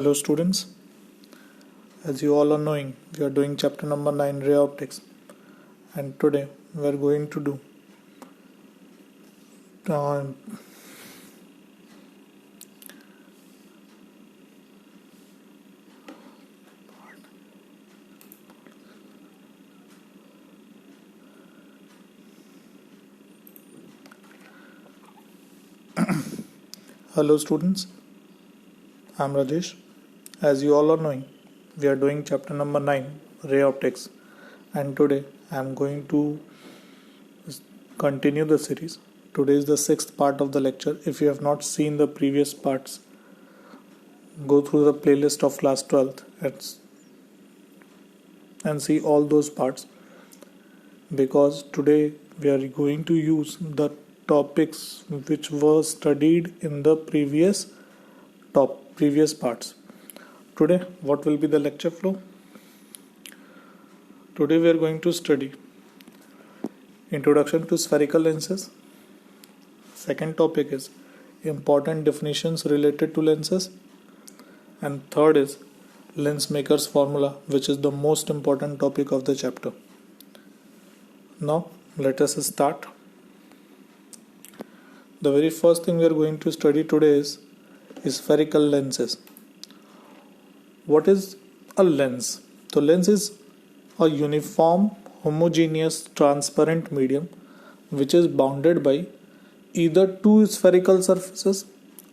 Hello students, as you all are knowing, we are doing chapter number 9 ray optics, and today we are going to do uh, hello students, I am Rajesh. As you all are knowing, we are doing chapter number 9 ray optics, and today I am going to continue the series. Today is the 6th part of the lecture. If you have not seen the previous parts, go through the playlist of class 12th and see all those parts, because today we are going to use the topics which were studied in the previous parts. Today, what will be the lecture flow? Today we are going to study introduction to spherical lenses. Second topic is important definitions related to lenses, and third is lens maker's formula, which is the most important topic of the chapter. Now let us start. The very first thing we are going to study today is spherical lenses. What is a lens? The lens is a uniform, homogeneous, transparent medium which is bounded by either two spherical surfaces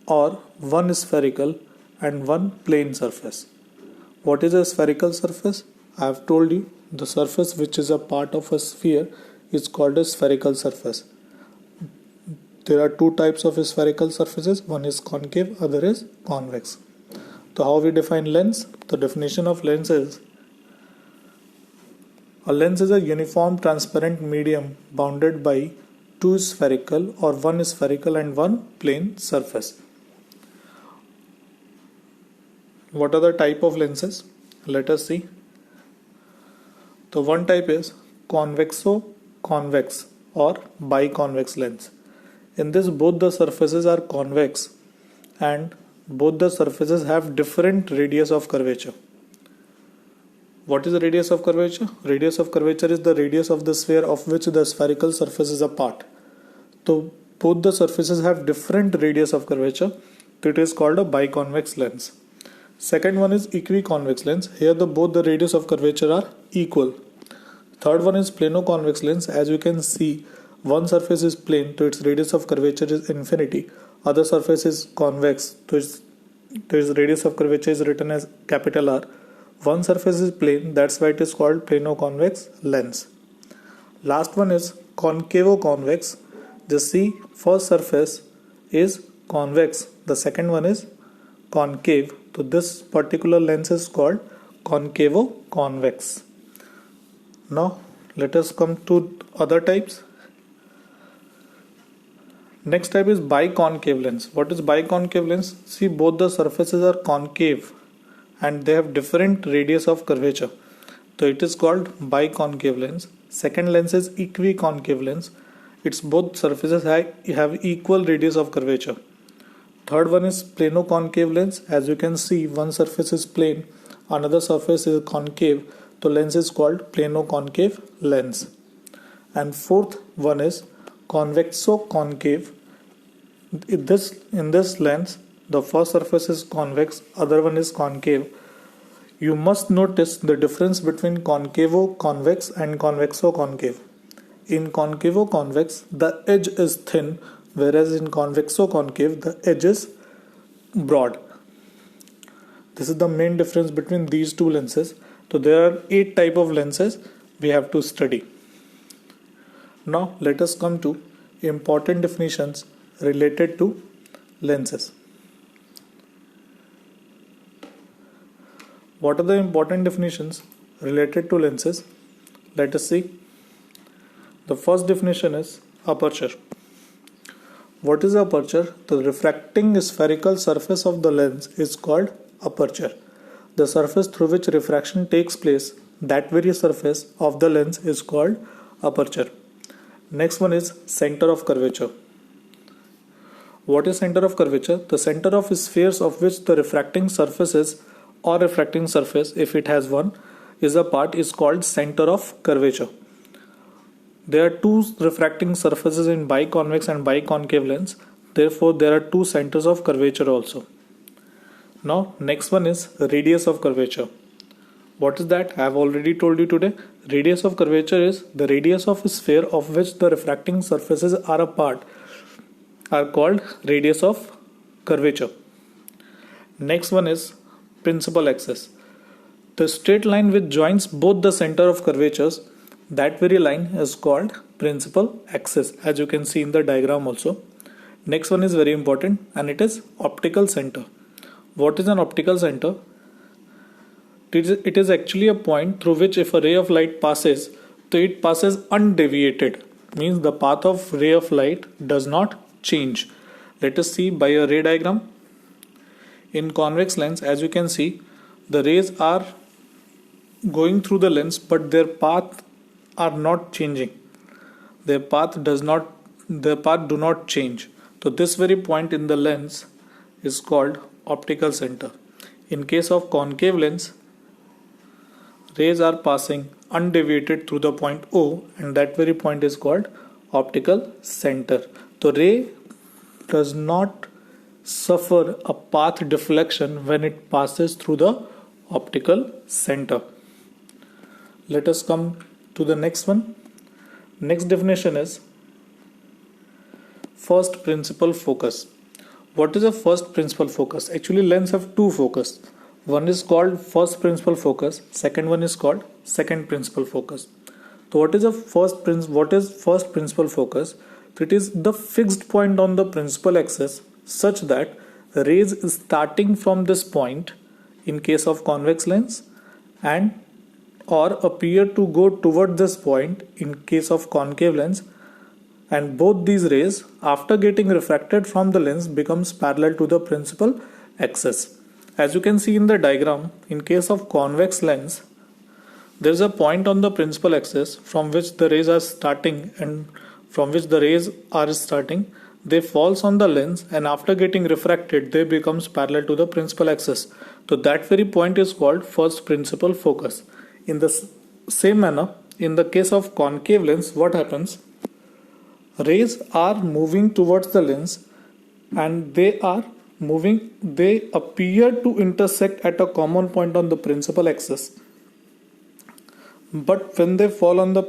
or one spherical and one plane surface. What is a spherical surface? I have told you the surface which is a part of a sphere is called a spherical surface. There are two types of spherical surfaces. One is concave, other is convex. So how we define lens? The definition of lens is a lens is a uniform transparent medium bounded by two spherical or one spherical and one plane surface. What are the type of lenses? Let us see. The one type is convexo-convex or biconvex lens. In this, both the surfaces are convex and both the surfaces have different radius of curvature. What is the radius of curvature? Radius of curvature is the radius of the sphere of which the spherical surface is a part. So both the surfaces have different radius of curvature. So it is called a biconvex lens. Second one is equiconvex lens. Here both the radius of curvature are equal. Third one is plano-convex lens. As you can see, one surface is plane, so its radius of curvature is infinity. Other surface is convex, so its radius of curvature is written as capital R. One surface is plane, that's why it is called plano-convex lens. Last one is concavo-convex. Just see, first surface is convex, the second one is concave. So this particular lens is called concavo-convex. Now let us come to other types. Next type is biconcave lens. What is biconcave lens? See, both the surfaces are concave and they have different radius of curvature. So it is called biconcave lens. Second lens is equiconcave lens. Its both surfaces have equal radius of curvature. Third one is plano-concave lens. As you can see, one surface is plane, another surface is concave. The lens is called plano-concave lens. And fourth one is convexo-concave. In this lens, the first surface is convex, other one is concave. You must notice the difference between concavo-convex and convexo-concave. In concavo-convex, the edge is thin, whereas in convexo-concave, the edge is broad. This is the main difference between these two lenses. So there are 8 types of lenses we have to study. Now let us come to important definitions related to lenses. What are the important definitions related to lenses? Let us see. The first definition is aperture. What is aperture? The refracting spherical surface of the lens is called aperture. The surface through which refraction takes place, that very surface of the lens is called aperture. Next one is center of curvature. What is center of curvature? The center of spheres of which the refracting surfaces or refracting surface, if it has one, is a part is called center of curvature. There are two refracting surfaces in biconvex and biconcave lens. Therefore, there are two centers of curvature also. Now, next one is radius of curvature. What is that? I have already told you today. Radius of curvature is the radius of a sphere of which the refracting surfaces are a part are called radius of curvature. Next one is principal axis. The straight line which joins both the center of curvatures, that very line is called principal axis, as you can see in the diagram also. Next one is very important, and it is optical center. What is an optical center? It is actually a point through which if a ray of light passes, so it passes undeviated, means the path of ray of light does not change. Let us see by a ray diagram. In convex lens, as you can see, the rays are going through the lens, but their path are not changing. Their path do not change. So this very point in the lens is called optical center. In case of concave lens, rays are passing undeviated through the point O, and that very point is called optical center. The ray does not suffer a path deflection when it passes through the optical center. Let us come to the next one. Next definition is first principal focus. What is a first principal focus? Actually, lens have two focus. One is called first principal focus. Second one is called second principal focus. So what is first principal focus? It is the fixed point on the principal axis such that rays starting from this point in case of convex lens and or appear to go toward this point in case of concave lens, and both these rays after getting refracted from the lens becomes parallel to the principal axis. As you can see in the diagram, in case of convex lens, there is a point on the principal axis from which the rays are starting, they falls on the lens, and after getting refracted they becomes parallel to the principal axis. So that very point is called first principal focus. In the same manner, in the case of concave lens, what happens? Rays are moving towards the lens and they appear to intersect at a common point on the principal axis. But when they fall on the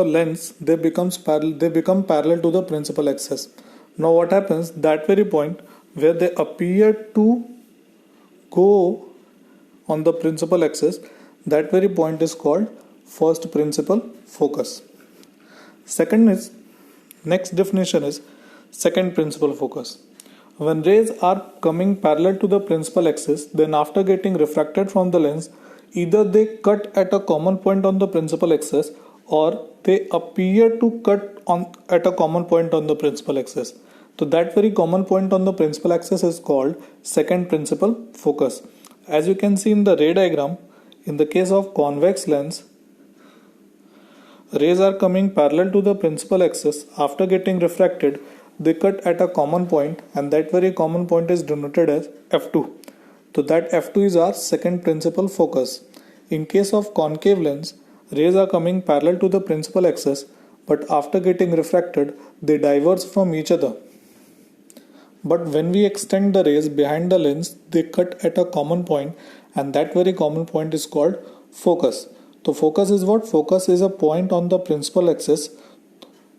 lens, they become parallel to the principal axis. Now what happens? That very point where they appear to go on the principal axis, that very point is called first principal focus. Next definition is second principal focus. When rays are coming parallel to the principal axis, then after getting refracted from the lens, either they cut at a common point on the principal axis or they appear to cut at a common point on the principal axis. So that very common point on the principal axis is called second principal focus. As you can see in the ray diagram, in the case of convex lens, rays are coming parallel to the principal axis. After getting refracted, they cut at a common point, and that very common point is denoted as F2. So that F2 is our second principal focus. In case of concave lens, rays are coming parallel to the principal axis, but after getting refracted, they diverge from each other. But when we extend the rays behind the lens, they cut at a common point, and that very common point is called focus. So focus is what? Focus is a point on the principal axis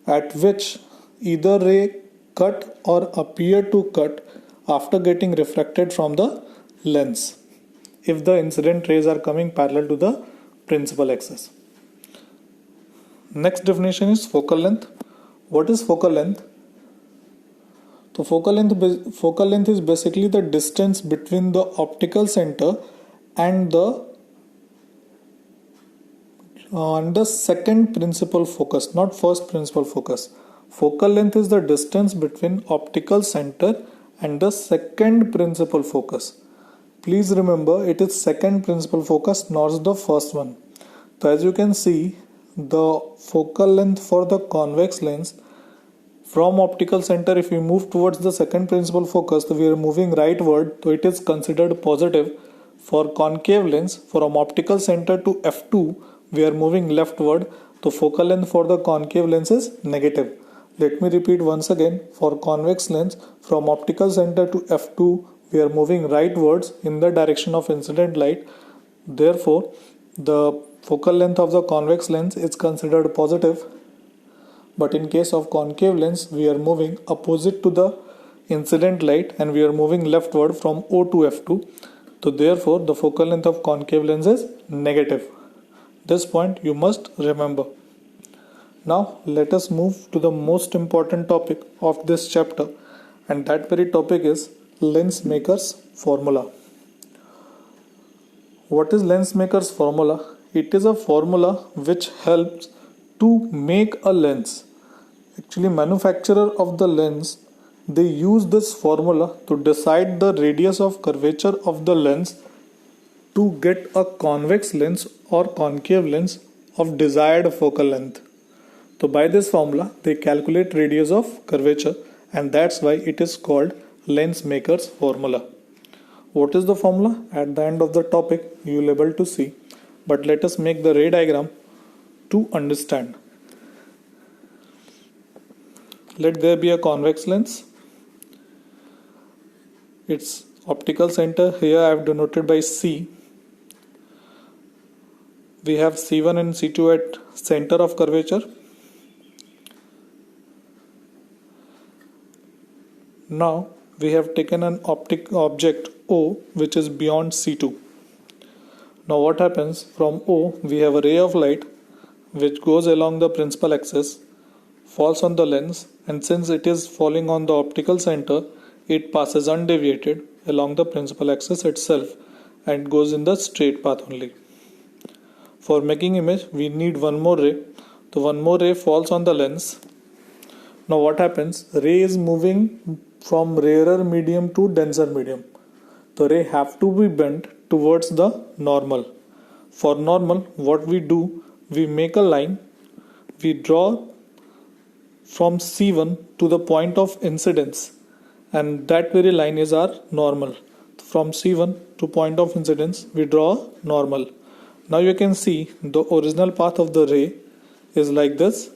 at which either ray cut or appear to cut after getting refracted from the lens, if the incident rays are coming parallel to the principal axis. Next definition is focal length. What is focal length? So focal length is basically the distance between the optical center and the second principal focus, not first principal focus. Focal length is the distance between optical center and the second principal focus. Please remember, it is second principal focus, not the first one. So as you can see, the focal length for the convex lens From optical center, if we move towards the second principal focus, so we are moving rightward, so it is considered positive. For concave lens, from optical center to f2, we are moving leftward, so focal length for the concave lens is negative. Let me repeat once again. For convex lens, from optical center to f2, we are moving rightwards in the direction of incident light. Therefore, the focal length of the convex lens is considered positive. But in case of concave lens, we are moving opposite to the incident light and we are moving leftward from O to f2. So therefore, the focal length of concave lens is negative. This point you must remember. Now let us move to the most important topic of this chapter, and that very topic is lens maker's formula. What is lens maker's formula? It is a formula which helps to make a lens. Actually, manufacturer of the lens, they use this formula to decide the radius of curvature of the lens to get a convex lens or concave lens of desired focal length. So by this formula, they calculate radius of curvature, and that's why it is called lens maker's formula. What is the formula? At the end of the topic, you will be able to see. But let us make the ray diagram to understand. Let there be a convex lens. Its optical center here I have denoted by C. We have C1 and C2 at center of curvature. Now we have taken an object O which is beyond C2. Now what happens? From O we have a ray of light which goes along the principal axis, falls on the lens, and since it is falling on the optical center, it passes undeviated along the principal axis itself and goes in the straight path only. For making image we need one more ray. So one more ray falls on the lens. Now what happens? Ray is moving from rarer medium to denser medium. The ray have to be bent towards the normal. For normal, what we do, we make a line, we draw from C1 to the point of incidence, and that very line is our normal. From C1 to point of incidence, we draw normal. Now you can see the original path of the ray is like this.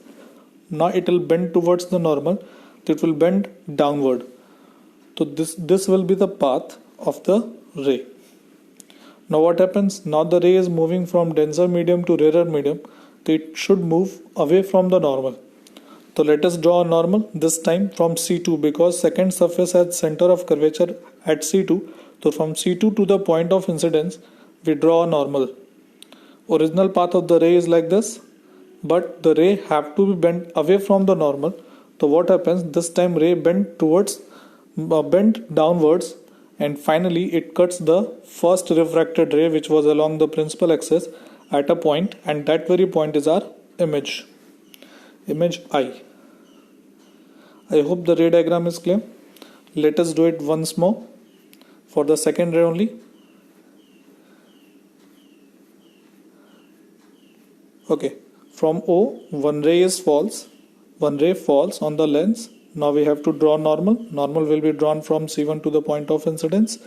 Now it will bend towards the normal, it will bend downward. So this will be the path of the ray. Now what happens? Now the ray is moving from denser medium to rarer medium. So it should move away from the normal. So let us draw a normal, this time from C2, because second surface has center of curvature at C2. So from C2 to the point of incidence, we draw a normal. Original path of the ray is like this, but the ray have to be bent away from the normal. So what happens? This time ray bent downwards, and finally it cuts the first refracted ray which was along the principal axis at a point, and that very point is our image I. I hope the ray diagram is clear. Let us do it once more for the second ray only. Okay, from O, one ray falls on the lens. Now we have to draw normal. Normal will be drawn from C1 to the point of incidence.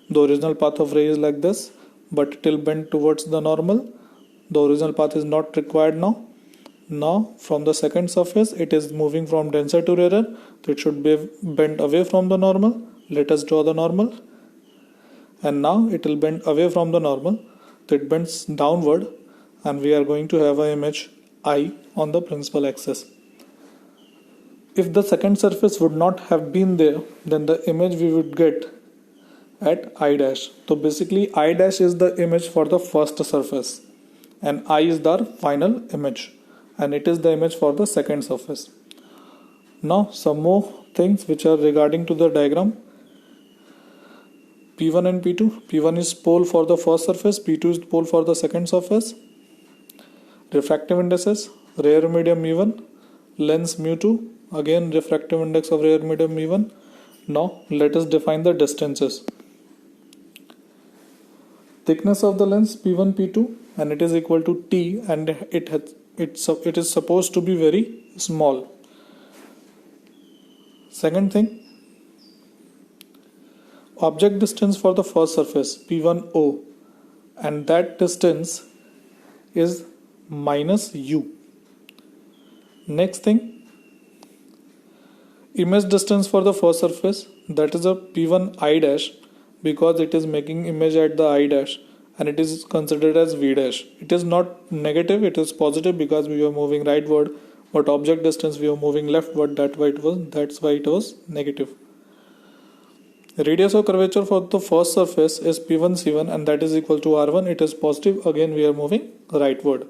The original path of ray is like this, but it will bend towards the normal. The original path is not required now. Now from the second surface, it is moving from denser to rarer, so it should be bent away from the normal. Let us draw the normal. And now it will bend away from the normal, so it bends downward, and we are going to have an image I on the principal axis. If the second surface would not have been there, then the image we would get at I dash. So basically I dash is the image for the first surface and I is the final image, and it is the image for the second surface. Now some more things which are regarding to the diagram. P1 and P2. P1 is pole for the first surface, P2 is pole for the second surface. Refractive indices, rare medium mu1, lens mu2, again refractive index of rare medium mu1. Now let us define the distances. Thickness of the lens P1 P2, and it is equal to T, and it is supposed to be very small. Second thing, object distance for the first surface P1O, and that distance is minus u. Next thing, image distance for the first surface, that is a P1 I dash, because it is making image at the I dash and it is considered as V dash. It is not negative, it is positive because we are moving rightward, but object distance we are moving leftward, that's why it was negative. Radius of curvature for the first surface is P1 C1 and that is equal to R1. It is positive, again we are moving rightward.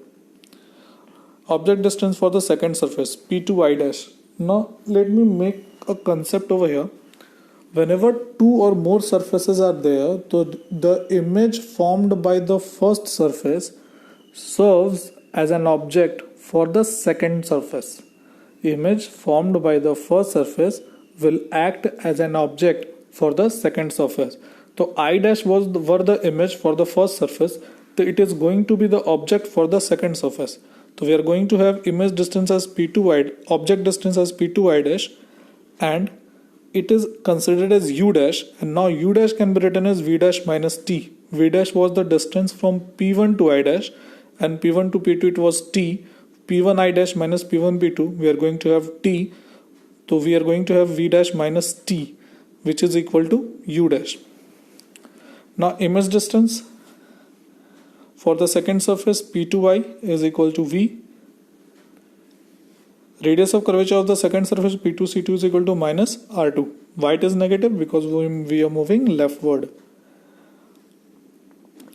Object distance for the second surface P2 I dash. Now let me make a concept over here. Whenever two or more surfaces are there, so the image formed by the first surface serves as an object for the second surface. Image formed by the first surface will act as an object for the second surface. So I dash were the image for the first surface, so it is going to be the object for the second surface. So we are going to have image distance as P2 I, object distance as P2 I dash, and it is considered as u dash, and now u dash can be written as v dash minus t. V dash was the distance from P1 to I dash, and P1 to P2 it was t. P1 I dash minus P1 P2, we are going to have t, so we are going to have v dash minus t, which is equal to u dash. Now image distance for the second surface P2I is equal to v. Radius of curvature of the second surface P2C2 is equal to minus R2. Why it is negative? Because we are moving leftward.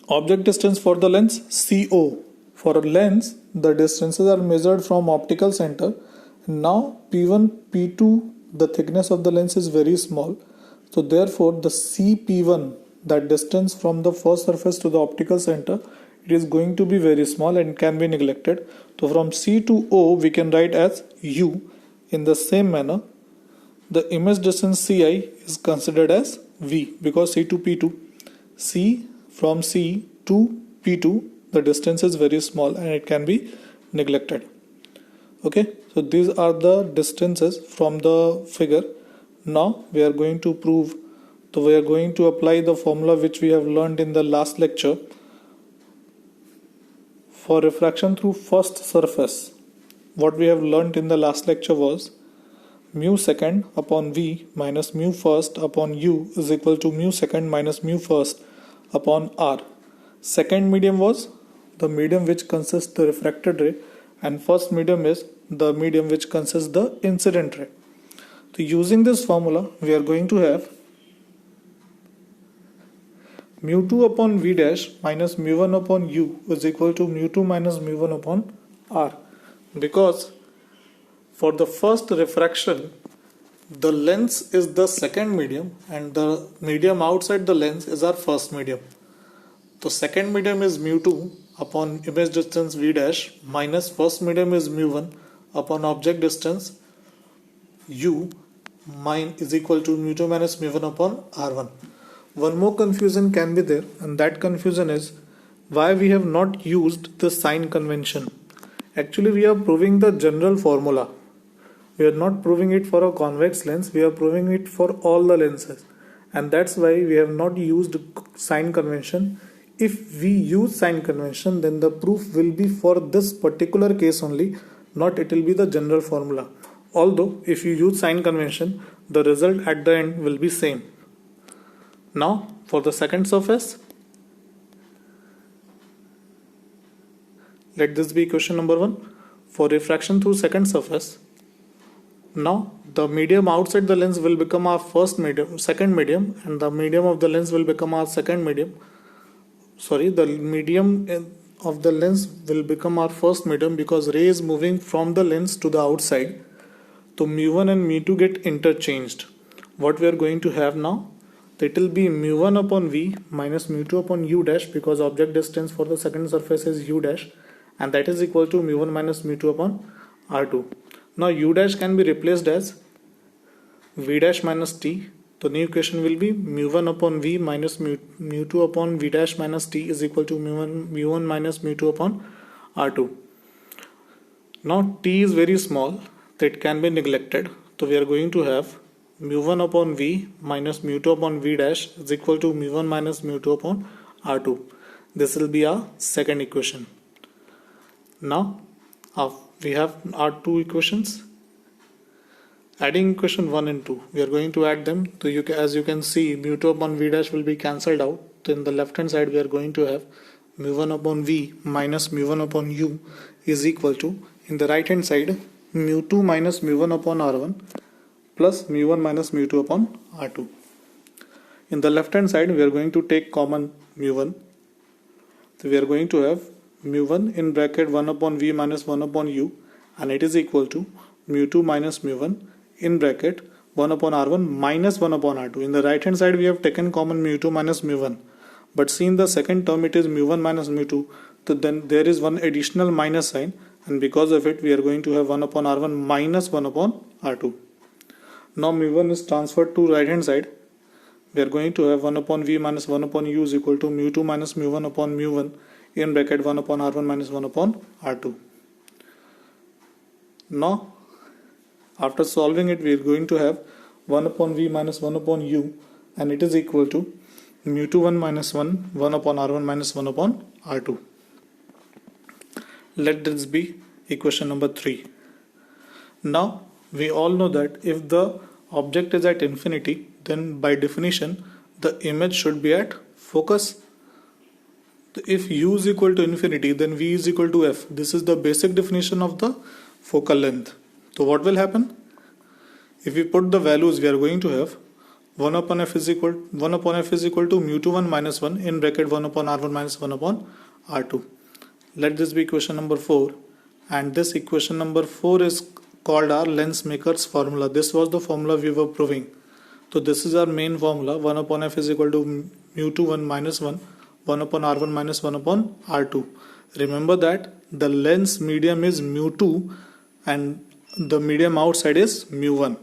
Object distance for the lens CO. For a lens, the distances are measured from optical center. Now P1, P2, the thickness of the lens is very small. So therefore the CP1, that distance from the first surface to the optical center, it is going to be very small and can be neglected. So from C to O we can write as U. In the same manner, the image distance CI is considered as V, because C to P2. C from C to P2, the distance is very small and it can be neglected. Okay, so these are the distances from the figure. Now we are going to prove, so we are going to apply the formula which we have learned in the last lecture. For refraction through first surface, what we have learnt in the last lecture was mu second upon v minus mu first upon u is equal to mu second minus mu first upon r. Second medium was the medium which consists the refracted ray, and first medium is the medium which consists the incident ray. So using this formula, we are going to have mu2 upon v dash minus mu1 upon u is equal to mu2 minus mu1 upon r, because for the first refraction the lens is the second medium and the medium outside the lens is our first medium. The second medium is mu2 upon image distance v dash minus first medium is mu1 upon object distance u is equal to mu2 minus mu1 upon r1. One more confusion can be there, and that confusion is why we have not used the sign convention. Actually we are proving the general formula. We are not proving it for a convex lens, we are proving it for all the lenses, and that's why we have not used sign convention. If we use sign convention, then the proof will be for this particular case only, not it will be the general formula. Although if you use sign convention, the result at the end will be same. Now for the second surface, let this be question number 1. For refraction through second surface, now the medium outside the lens will become our second medium, and the medium of the lens will become our second medium. The medium of the lens will become our first medium because ray is moving from the lens to the outside. So mu1 and mu2 get interchanged. What we are going to have now, it will be mu1 upon v minus mu2 upon u dash, because object distance for the second surface is u dash, and that is equal to mu1 minus mu2 upon r2. Now u dash can be replaced as v dash minus t. The new equation will be mu1 upon v minus mu2 upon v dash minus t is equal to mu1 minus mu2 upon r2. Now t is very small, that can be neglected. So we are going to have mu1 upon v minus mu2 upon v dash is equal to mu1 minus mu2 upon r2. This will be our second equation. Now we have our two equations. Adding equation 1 and 2, we are going to add them. So as you can see, mu2 upon v dash will be cancelled out. So in the left hand side we are going to have mu1 upon v minus mu1 upon u is equal to, in the right hand side, mu2 minus mu1 upon r1 plus mu1 minus mu2 upon r2. In the left hand side we are going to take common mu1. So we are going to have mu1 in bracket 1 upon v minus 1 upon u, and it is equal to mu2 minus mu1 in bracket 1 upon r1 minus 1 upon r2. In the right hand side we have taken common mu2 minus mu1, but see in the second term it is mu1 minus mu2, so then there is one additional minus sign, and because of it we are going to have 1 upon r1 minus 1 upon r2. Now mu1 is transferred to right hand side. We are going to have 1 upon v minus 1 upon u is equal to mu2 minus mu1 upon mu1 in bracket 1 upon r1 minus 1 upon r2. Now after solving it, we are going to have 1 upon v minus 1 upon u, and it is equal to mu2 1 minus 1 1 upon r1 minus 1 upon r2. Let this be equation number 3. Now we all know that if the object is at infinity, then by definition the image should be at focus. If u is equal to infinity, then v is equal to f. This is the basic definition of the focal length. So what will happen? If we put the values, we are going to have 1 upon f is equal to mu2 1 minus 1 in bracket 1 upon r1 minus 1 upon r2. Let this be equation number 4, and this equation number 4 is called our Lensmaker's formula. This was the formula we were proving. So this is our main formula. 1 upon f is equal to mu2 1 minus 1 1 upon r1 minus 1 upon r2. Remember that the lens medium is mu2 and the medium outside is mu1.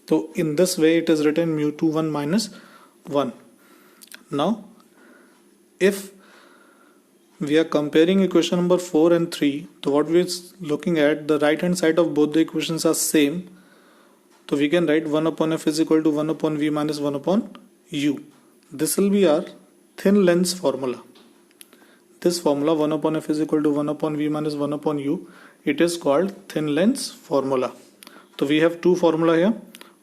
So in this way it is written mu2 1 minus 1. Now if we are comparing equation number 4 and 3, so what we are looking at, the right hand side of both the equations are same. So we can write 1 upon f is equal to 1 upon v minus 1 upon u. This will be our thin lens formula. This formula 1 upon f is equal to 1 upon v minus 1 upon u, it is called thin lens formula. So we have two formula here.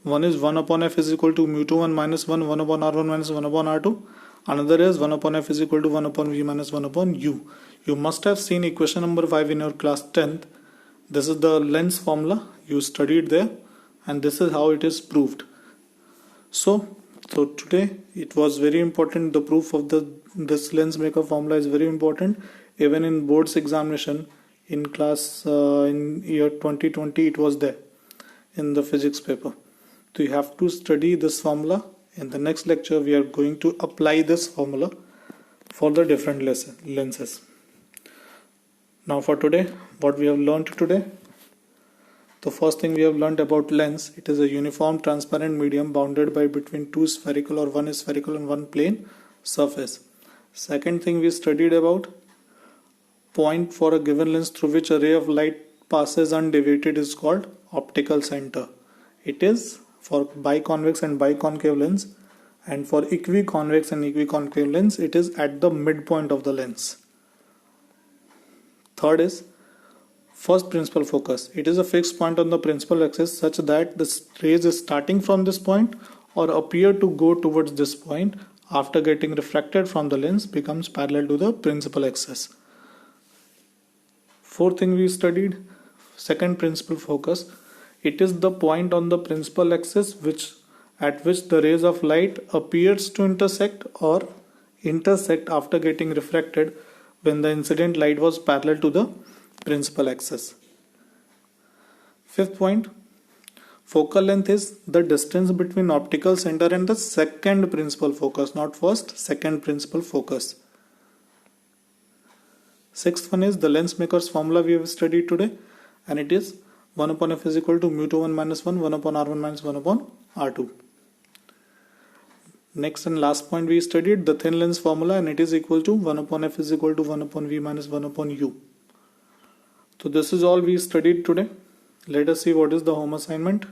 One is 1 upon f is equal to mu2 1 minus 1 1 upon r1 minus 1 upon r2. Another is 1 upon f is equal to 1 upon v minus 1 upon u. You must have seen equation number 5 in your class 10th. This is the lens formula you studied there, and this is how it is proved. So today it was very important. The proof of this Lensmaker formula is very important. Even in boards examination in class in year 2020 it was there in the physics paper. So you have to study this formula. In the next lecture we are going to apply this formula for the different lenses. Now for today, what we have learned today, the first thing we have learned about lens, it is a uniform transparent medium bounded by between two spherical or one spherical and one plane surface. Second thing we studied about point for a given lens through which a ray of light passes undeviated is called optical center. It is for biconvex and biconcave lens, and for equiconvex and equiconcave lens it is at the midpoint of the lens. Third is first principal focus. It is a fixed point on the principal axis such that the rays is starting from this point or appear to go towards this point after getting refracted from the lens becomes parallel to the principal axis. Fourth thing we studied, second principal focus. It is the point on the principal axis at which the rays of light appears to intersect or intersect after getting refracted when the incident light was parallel to the principal axis. Fifth point, focal length is the distance between optical center and the second principal focus, not first, second principal focus. Sixth one is the Lensmaker's formula we have studied today, and it is 1 upon f is equal to mu2 1 minus 1 1 upon r1 minus 1 upon r2. Next and last point we studied the thin lens formula, and it is equal to 1 upon f is equal to 1 upon v minus 1 upon u. So this is all we studied today. Let us see what is the home assignment.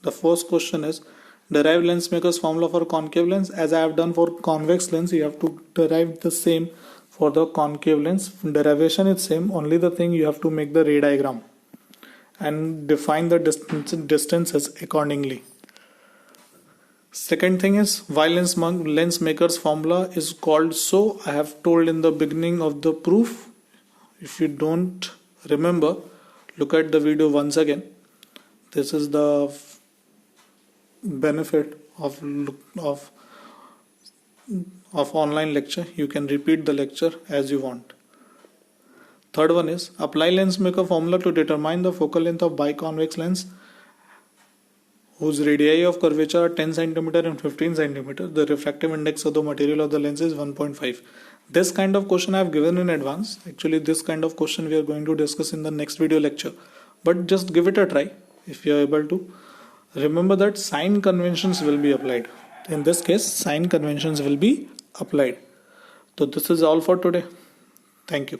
The first question is derive lens maker's formula for concave lens. As I have done for convex lens, you have to derive the same for the concave lens. Derivation is same, only the thing you have to make the ray diagram and define the distances accordingly. Second thing is why lens maker's formula is called so. I have told in the beginning of the proof. If you don't remember, look at the video once again. This is the benefit of online lecture. You can repeat the lecture as you want. Third one is apply lens maker formula to determine the focal length of biconvex lens whose radii of curvature are 10 cm and 15 cm. The refractive index of the material of the lens is 1.5. This kind of question I have given in advance. Actually, this kind of question we are going to discuss in the next video lecture. But just give it a try if you are able to. Remember that sign conventions will be applied. In this case, sign conventions will be applied. So this is all for today. Thank you.